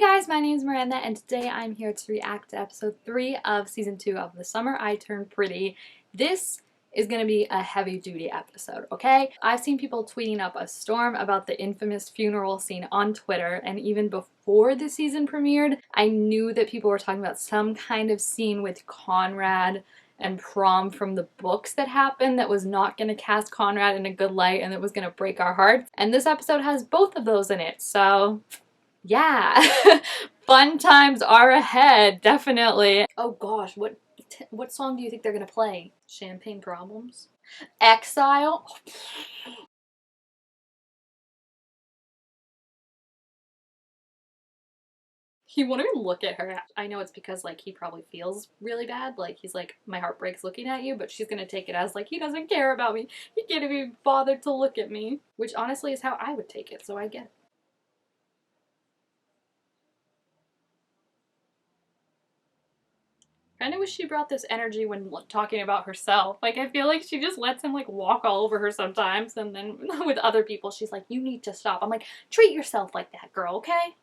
guys, my name is Miranda and today I'm here to react to episode 3 of season 2 of The Summer I Turned Pretty. This is going to be a heavy duty episode, okay? I've seen people tweeting up a storm about the infamous funeral scene on Twitter, and even before the season premiered, I knew that people were talking about some kind of scene with Conrad and Prom from the books that happened that was not going to cast Conrad in a good light and that was going to break our hearts. And this episode has both of those in it, so yeah, fun times are ahead, definitely. Oh gosh, what song do you think they're gonna play? Champagne Problems? Exile? He won't even look at her. I know it's because like he probably feels really bad, like he's like, my heart breaks looking at you, but she's gonna take it as like he doesn't care about me. He can't even bother to look at me, which honestly is how I would take it, so I get it. Kinda wish she brought this energy when talking about herself. Like, I feel like she just lets him, like, walk all over her sometimes, and then with other people, she's like, you need to stop. I'm like, treat yourself like that, girl, okay?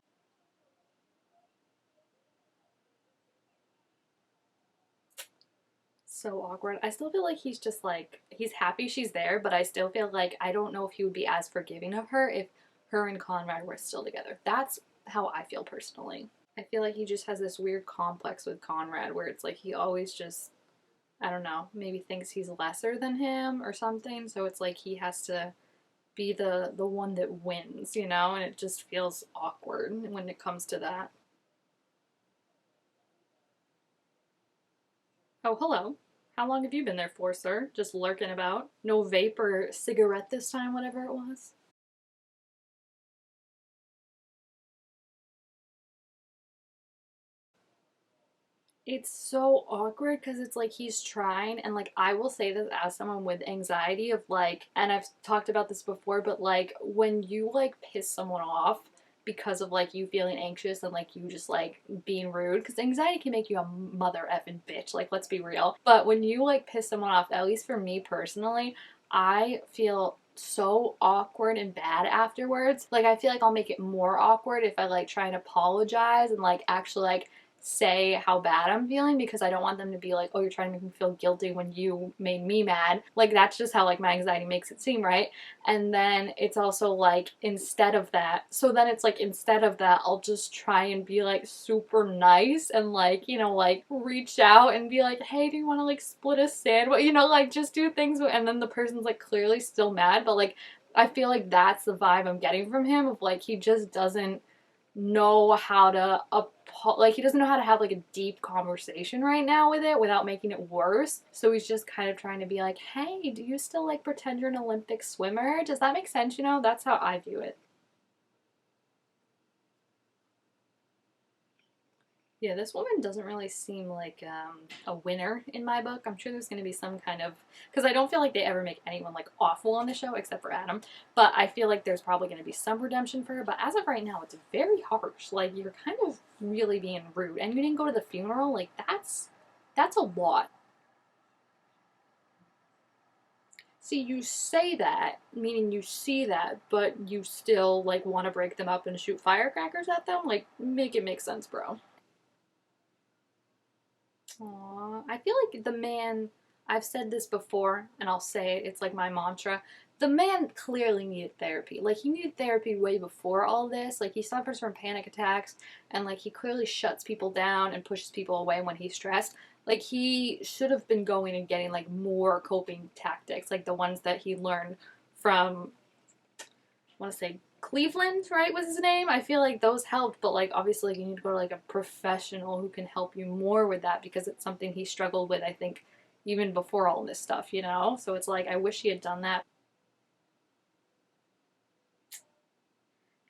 So awkward. I still feel like he's just, like, he's happy she's there, but I still feel like I don't know if he would be as forgiving of her if her and Conrad were still together. That's how I feel personally. I feel like he just has this weird complex with Conrad where it's like he always just, I don't know, maybe thinks he's lesser than him or something. So it's like he has to be the one that wins, you know? And it just feels awkward when it comes to that. Oh, hello. How long have you been there for, sir? Just lurking about? No vape or cigarette this time, whatever it was? It's so awkward because it's like he's trying, and like I will say this as someone with anxiety of like, and I've talked about this before, but like when you like piss someone off because of like you feeling anxious and like you just like being rude, because anxiety can make you a mother effing bitch, like let's be real. But when you like piss someone off, at least for me personally, I feel so awkward and bad afterwards. Like I feel like I'll make it more awkward if I like try and apologize and like actually like say how bad I'm feeling, because I don't want them to be like, oh, you're trying to make me feel guilty when you made me mad. Like that's just how like my anxiety makes it seem, right? And then it's also like instead of that, so then it's like instead of that, I'll just try and be like super nice and like, you know, like reach out and be like, hey, do you want to like split a sandwich? You know, like just do things, and then the person's like clearly still mad, but like I feel like that's the vibe I'm getting from him of like he just doesn't know how to like he doesn't know how to have like a deep conversation right now with it without making it worse. So he's just kind of trying to be like, hey, do you still like pretend you're an Olympic swimmer? Does that make sense? You know, that's how I view it. Yeah, this woman doesn't really seem like a winner in my book. I'm sure there's going to be some kind of, because I don't feel like they ever make anyone like awful on the show except for Adam. But I feel like there's probably going to be some redemption for her. But as of right now, it's very harsh. Like you're kind of really being rude, and you didn't go to the funeral. Like that's a lot. See, you say that, meaning you see that, but you still like want to break them up and shoot firecrackers at them. Like make it make sense, bro. Aw, I feel like the man, I've said this before and I'll say it, it's like my mantra. The man clearly needed therapy. Like, he needed therapy way before all this. Like, he suffers from panic attacks and, like, he clearly shuts people down and pushes people away when he's stressed. Like, he should have been going and getting, like, more coping tactics, like the ones that he learned from, I want to say Cleveland, right, was his name? I feel like those helped, but like obviously like, you need to go to like a professional who can help you more with that, because it's something he struggled with, I think, even before all this stuff, you know? So it's like I wish he had done that.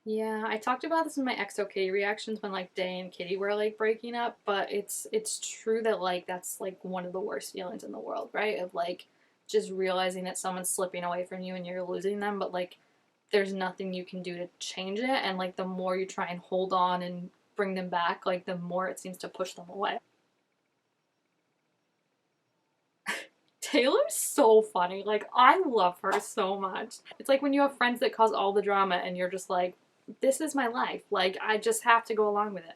Yeah, I talked about this in my XOK reactions when like Day and Kitty were like breaking up, but it's true that like that's like one of the worst feelings in the world, right? Of like just realizing that someone's slipping away from you and you're losing them, but like there's nothing you can do to change it, and like the more you try and hold on and bring them back, like the more it seems to push them away. Taylor's so funny. Like I love her so much. It's like when you have friends that cause all the drama and you're just like this is my life. Like, I just have to go along with it.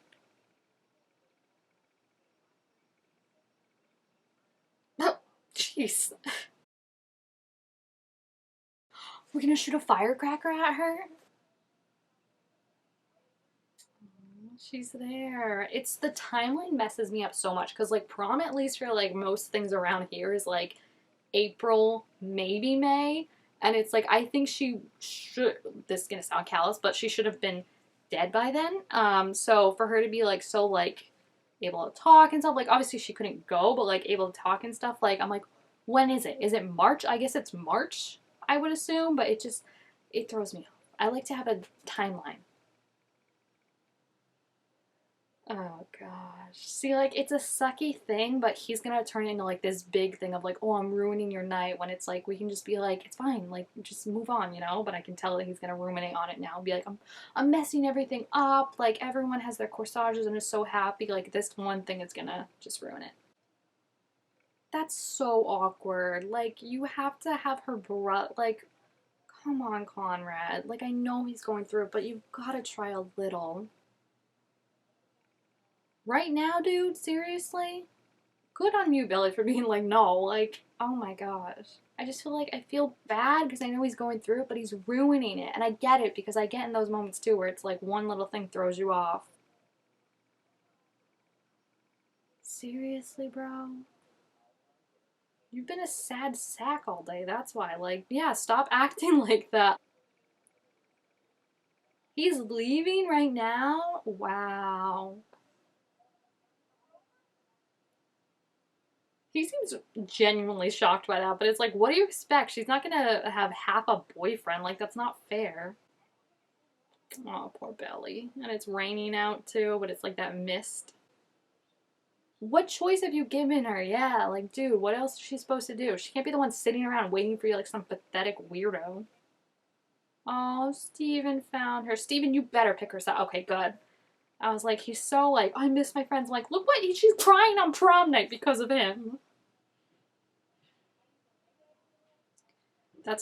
Oh, jeez. We're gonna shoot a firecracker at her? She's there. It's the timeline messes me up so much because, like, prom, at least for like most things around here, is like April, maybe May. And it's like, I think she should, this is gonna sound callous, but she should have been dead by then. So for her to be like so like able to talk and stuff, like obviously she couldn't go, but like able to talk and stuff, like I'm like, when is it? Is it March? I guess it's March, I would assume, but it just, it throws me off. I like to have a timeline. Oh gosh. See, like it's a sucky thing, but he's gonna turn it into like this big thing of like, oh, I'm ruining your night, when it's like we can just be like, it's fine, like just move on, you know? But I can tell that he's gonna ruminate on it now and be like, I'm messing everything up, like everyone has their corsages and is so happy, like this one thing is gonna just ruin it. That's so awkward. Like you have to have her like come on, Conrad. Like I know he's going through it, but you've gotta try a little. Right now, dude, seriously? Good on you, Billy, for being like, no, like, oh my gosh. I just feel like I feel bad because I know he's going through it, but he's ruining it. And I get it because I get in those moments too where it's like one little thing throws you off. Seriously, bro? You've been a sad sack all day. That's why. Like, yeah, stop acting like that. He's leaving right now? Wow. He seems genuinely shocked by that, but it's like, what do you expect? She's not gonna have half a boyfriend. Like, that's not fair. Oh, poor Belly. And it's raining out too, but it's like that mist. What choice have you given her? Yeah, like, dude, what else is she supposed to do? She can't be the one sitting around waiting for you like some pathetic weirdo. Oh, Steven found her. Steven, you better pick her up. Okay, good. I was like, he's so like, I miss my friends. I'm like, look what, she's crying on prom night because of him. That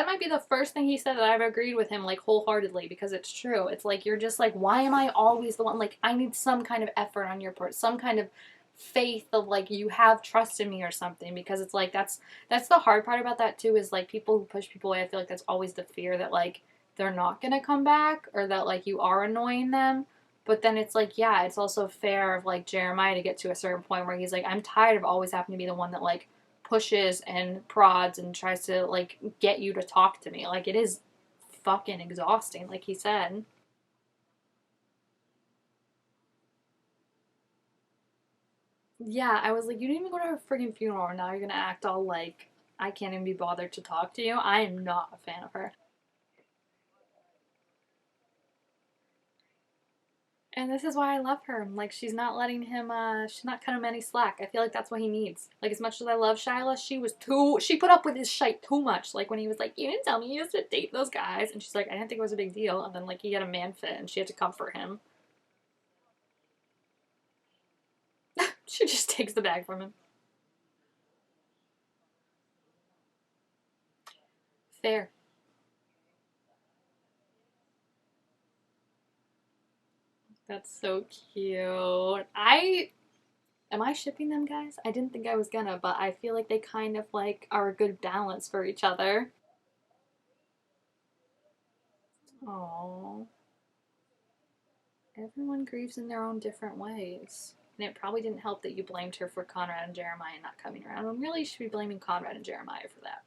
might be the first thing he said that I've agreed with him like wholeheartedly because it's true. It's like you're just like, why am I always the one? Like, I need some kind of effort on your part, some kind of faith of like you have trust in me or something, because it's like that's the hard part about that too, is like people who push people away, I feel like that's always the fear that like they're not gonna come back or that like you are annoying them. But then it's like, yeah, it's also fair of like Jeremiah to get to a certain point where he's like, I'm tired of always having to be the one that like pushes and prods and tries to like get you to talk to me. Like it is fucking exhausting, like he said. Yeah, I was like, you didn't even go to her friggin' funeral, and now you're gonna act all like I can't even be bothered to talk to you. I am not a fan of her. And this is why I love her. Like she's not cutting him any slack. I feel like that's what he needs. Like as much as I love Shyla, she put up with his shite too much. Like when he was like, you didn't tell me you used to date those guys. And she's like, I didn't think it was a big deal. And then like he had a man fit and she had to comfort him. She just takes the bag from him. Fair. That's so cute. Am I shipping them, guys? I didn't think I was gonna, but I feel like they kind of like are a good balance for each other. Oh, everyone grieves in their own different ways. And it probably didn't help that you blamed her for Conrad and Jeremiah not coming around. And really, you should be blaming Conrad and Jeremiah for that.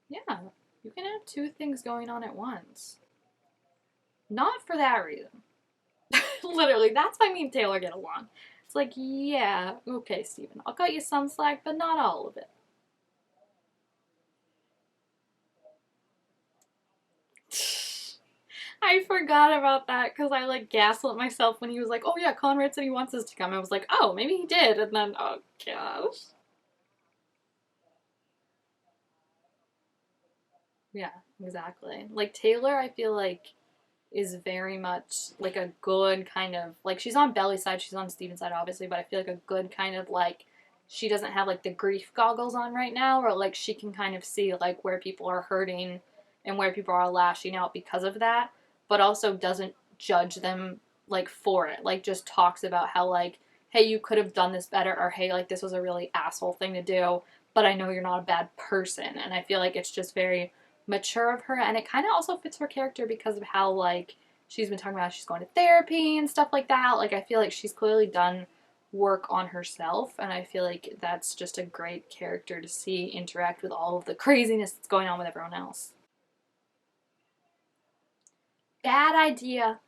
Yeah, you can have two things going on at once. Not for that reason. Literally, that's why me and Taylor get along. It's like, yeah, okay, Steven, I'll cut you some slack, but not all of it. I forgot about that because I like gaslit myself when he was like, "Oh yeah, Conrad said he wants us to come." I was like, "Oh, maybe he did," and then oh gosh, yeah, exactly. Like Taylor, I feel like is very much like a good kind of like she's on Belly's side, she's on Steven's side, obviously, but I feel like a good kind of like she doesn't have like the grief goggles on right now, or like she can kind of see like where people are hurting and where people are lashing out because of that, but also doesn't judge them like for it. Like just talks about how like, hey, you could have done this better, or hey, like this was a really asshole thing to do, but I know you're not a bad person. And I feel like it's just very mature of her, and it kind of also fits her character because of how like she's been talking about she's going to therapy and stuff like that. Like I feel like she's clearly done work on herself, and I feel like that's just a great character to see interact with all of the craziness that's going on with everyone else. Bad idea,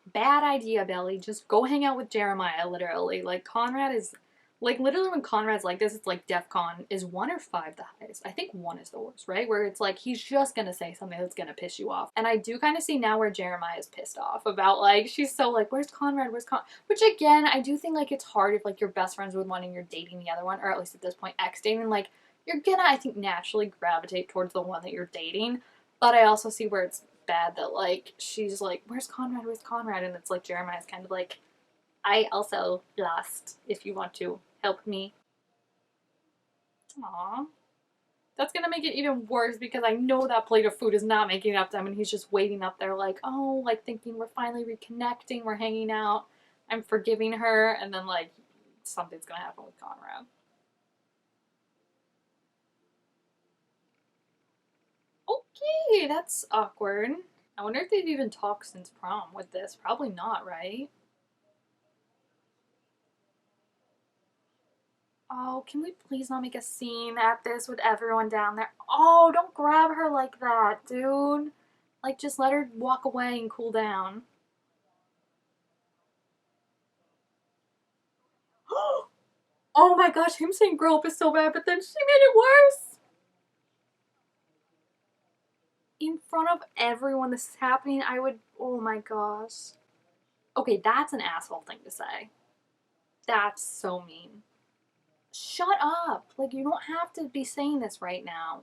Belly. Just go hang out with Jeremiah, literally. Like, Conrad is, like, literally when Conrad's like this, it's like DEFCON is 1 or 5 the highest. I think 1 is the worst, right? Where it's like, he's just gonna say something that's gonna piss you off. And I do kind of see now where Jeremiah is pissed off about, like, she's so like, where's Conrad? Where's Con? Which, again, I do think, like, it's hard if, like, you're best friends with one and you're dating the other one, or at least at this point, ex-dating, like, you're gonna, I think, naturally gravitate towards the one that you're dating. But I also see where it's bad that like she's like, where's Conrad, where's Conrad, and it's like Jeremiah's kind of like, I also lost if you want to help me. Aww, that's gonna make it even worse because I know that plate of food is not making it up to him, and he's just waiting up there like, oh, like thinking we're finally reconnecting, we're hanging out, I'm forgiving her, and then like something's gonna happen with Conrad. Okay, that's awkward. I wonder if they've even talked since prom with this. Probably not, right? Oh, can we please not make a scene at this with everyone down there? Oh, don't grab her like that, dude. Like, just let her walk away and cool down. Oh my gosh, him saying grow up is so bad, but then she made it worse. In front of everyone this is happening, I would. Oh my gosh. Okay, that's an asshole thing to say. That's so mean. Shut up. Like, you don't have to be saying this right now.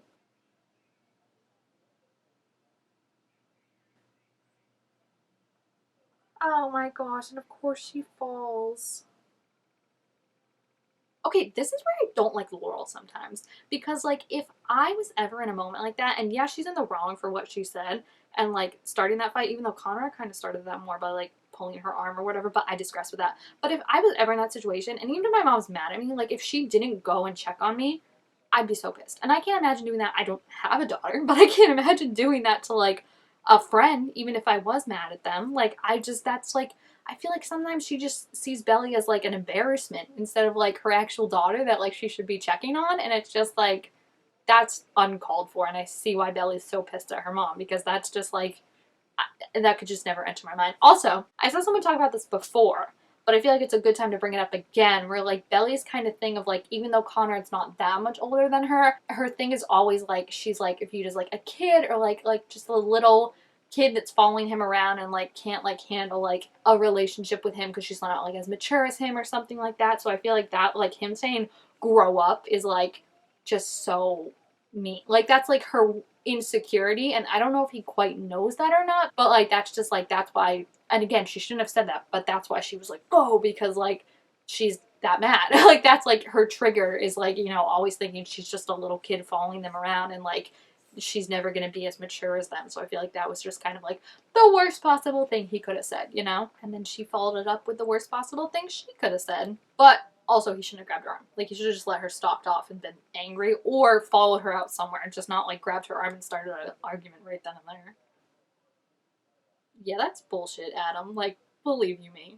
Oh my gosh, and of course she falls. Okay, this is where I don't like Laurel sometimes. Because, like, if I was ever in a moment like that, and yeah, she's in the wrong for what she said, and, like, starting that fight, even though Conrad kind of started that more by, like, pulling her arm or whatever, but I digress with that. But if I was ever in that situation, and even if my mom's mad at me, like, if she didn't go and check on me, I'd be so pissed. And I can't imagine doing that. I don't have a daughter, but I can't imagine doing that to, like, a friend, even if I was mad at them. Like, I just, that's, like, I feel like sometimes she just sees Belly as like an embarrassment instead of like her actual daughter that like she should be checking on, and it's just like that's uncalled for, and I see why Belly's so pissed at her mom because that's just like that could just never enter my mind. Also, I saw someone talk about this before, but I feel like it's a good time to bring it up again. Where like Belly's kind of thing of like, even though Conrad's not that much older than her thing is always like she's like viewed as like a kid or like just a little kid that's following him around and like can't like handle like a relationship with him because she's not like as mature as him or something like that. So I feel like that like him saying grow up is like just so mean. Like that's like her insecurity, and I don't know if he quite knows that or not, but like that's just like that's why, and again she shouldn't have said that, but that's why she was like oh because like she's that mad. Like that's like her trigger is like, you know, always thinking she's just a little kid following them around and like she's never going to be as mature as them. So I feel like that was just kind of like the worst possible thing he could have said, you know? And then she followed it up with the worst possible thing she could have said. But also, he shouldn't have grabbed her arm. Like, he should have just let her stalked off and been angry, or followed her out somewhere and just not, like, grabbed her arm and started an argument right then and there. Yeah, that's bullshit, Adam. Like, believe you me.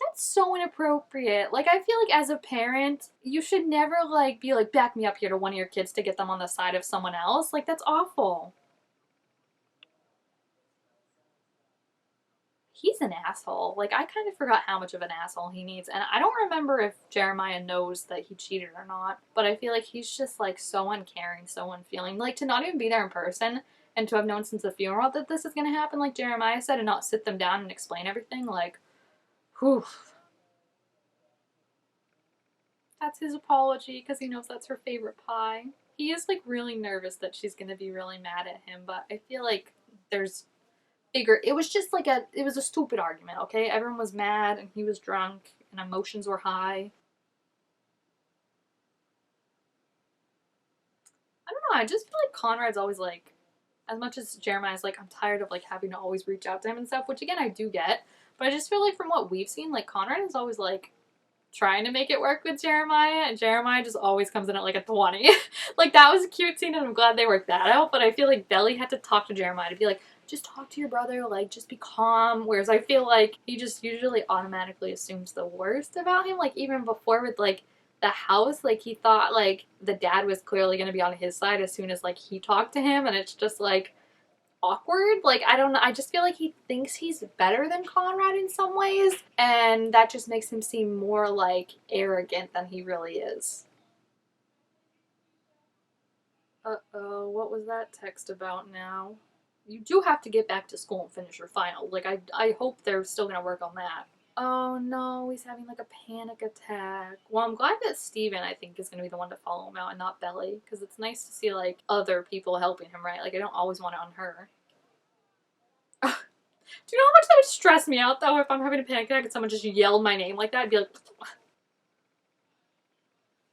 That's so inappropriate. Like, I feel like as a parent, you should never, like, be like, back me up here to one of your kids to get them on the side of someone else. Like, that's awful. He's an asshole. Like, I kind of forgot how much of an asshole he needs. And I don't remember if Jeremiah knows that he cheated or not. But I feel like he's just, like, so uncaring, so unfeeling. Like, to not even be there in person and to have known since the funeral that this is going to happen, like Jeremiah said, and not sit them down and explain everything. Like, whew. That's his apology because he knows that's her favorite pie. He is, like, really nervous that she's going to be really mad at him. But I feel like there's bigger. It was just like it was a stupid argument, okay? Everyone was mad and he was drunk and emotions were high. I don't know, I just feel like Conrad's always like, as much as Jeremiah's like, I'm tired of like having to always reach out to him and stuff, which again I do get, but I just feel like from what we've seen, like Conrad is always like trying to make it work with Jeremiah, and Jeremiah just always comes in at like a 20. Like that was a cute scene, and I'm glad they worked that out. But I feel like Belly had to talk to Jeremiah to be like, just talk to your brother, like just be calm. Whereas I feel like he just usually automatically assumes the worst about him. Like even before with like the house, like he thought like the dad was clearly gonna be on his side as soon as like he talked to him, and it's just like awkward. Like, I don't know. I just feel like he thinks he's better than Conrad in some ways, and that just makes him seem more like arrogant than he really is. Uh-oh, what was that text about now? You do have to get back to school and finish your final. Like, I hope they're still gonna work on that. Oh no, he's having like a panic attack. Well, I'm glad that Steven, I think, is gonna be the one to follow him out and not Belly, because it's nice to see like other people helping him, right? Like, I don't always want it on her. Do you know how much that would stress me out, though, if I'm having a panic attack and someone just yelled my name like that? I'd be like,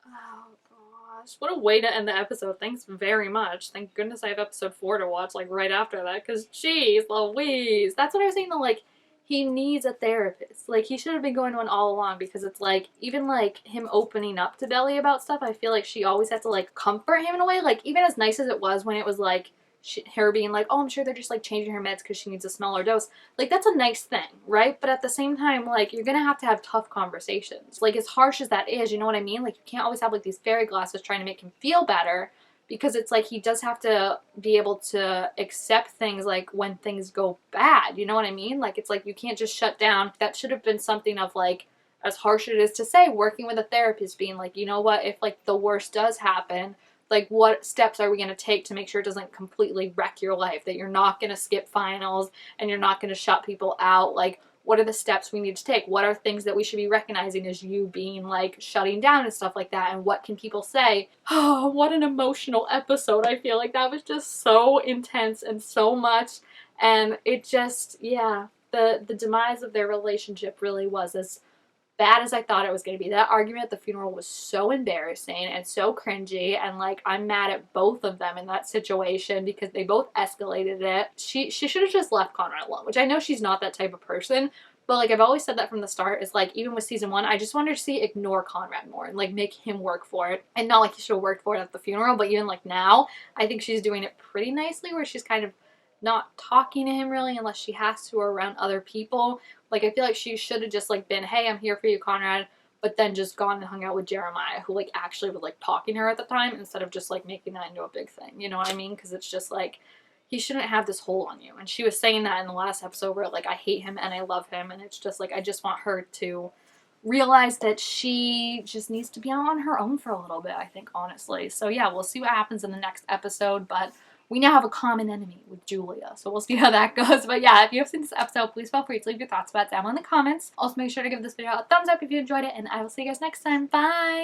oh gosh, what a way to end the episode. Thanks very much. Thank goodness I have episode 4 to watch, like, right after that, because, geez, Louise. That's what I was saying, though, like, he needs a therapist. Like, he should have been going to one all along, because it's, like, even, like, him opening up to Belly about stuff, I feel like she always had to, like, comfort him in a way. Like, even as nice as it was when it was, like, her being like, oh, I'm sure they're just like changing her meds because she needs a smaller dose. Like, that's a nice thing, right? But at the same time, like, you're gonna have tough conversations. Like, as harsh as that is, you know what I mean? Like, you can't always have like these fairy glasses trying to make him feel better, because it's like he does have to be able to accept things like when things go bad. You know what I mean? Like, it's like you can't just shut down. That should have been something of like, as harsh as it is to say, working with a therapist, being like, you know what, if like the worst does happen, like, what steps are we going to take to make sure it doesn't completely wreck your life? That you're not going to skip finals and you're not going to shut people out. Like, what are the steps we need to take? What are things that we should be recognizing as you being, like, shutting down and stuff like that? And what can people say? Oh, what an emotional episode. I feel like that was just so intense and so much. And it just, yeah, the demise of their relationship really was as bad as I thought it was going to be. That argument at the funeral was so embarrassing and so cringy, and like, I'm mad at both of them in that situation because they both escalated it. She should have just left Conrad alone, which I know she's not that type of person, but like, I've always said that from the start, is like, even with season 1, I just wanted to see ignore Conrad more and like make him work for it, and not like he should have worked for it at the funeral, but even like now, I think she's doing it pretty nicely, where she's kind of not talking to him really unless she has to or around other people. Like, I feel like she should have just like been, hey, I'm here for you, Conrad, but then just gone and hung out with Jeremiah, who like actually was like talking to her at the time, instead of just like making that into a big thing. You know what I mean? Because it's just like, he shouldn't have this hold on you. And she was saying that in the last episode where like, I hate him and I love him, and it's just like, I just want her to realize that she just needs to be on her own for a little bit, I think, honestly. So yeah, we'll see what happens in the next episode, but we now have a common enemy with Julia, so we'll see how that goes. But yeah, if you have seen this episode, please feel free to leave your thoughts about it down in the comments. Also, make sure to give this video a thumbs up if you enjoyed it, and I will see you guys next time. Bye!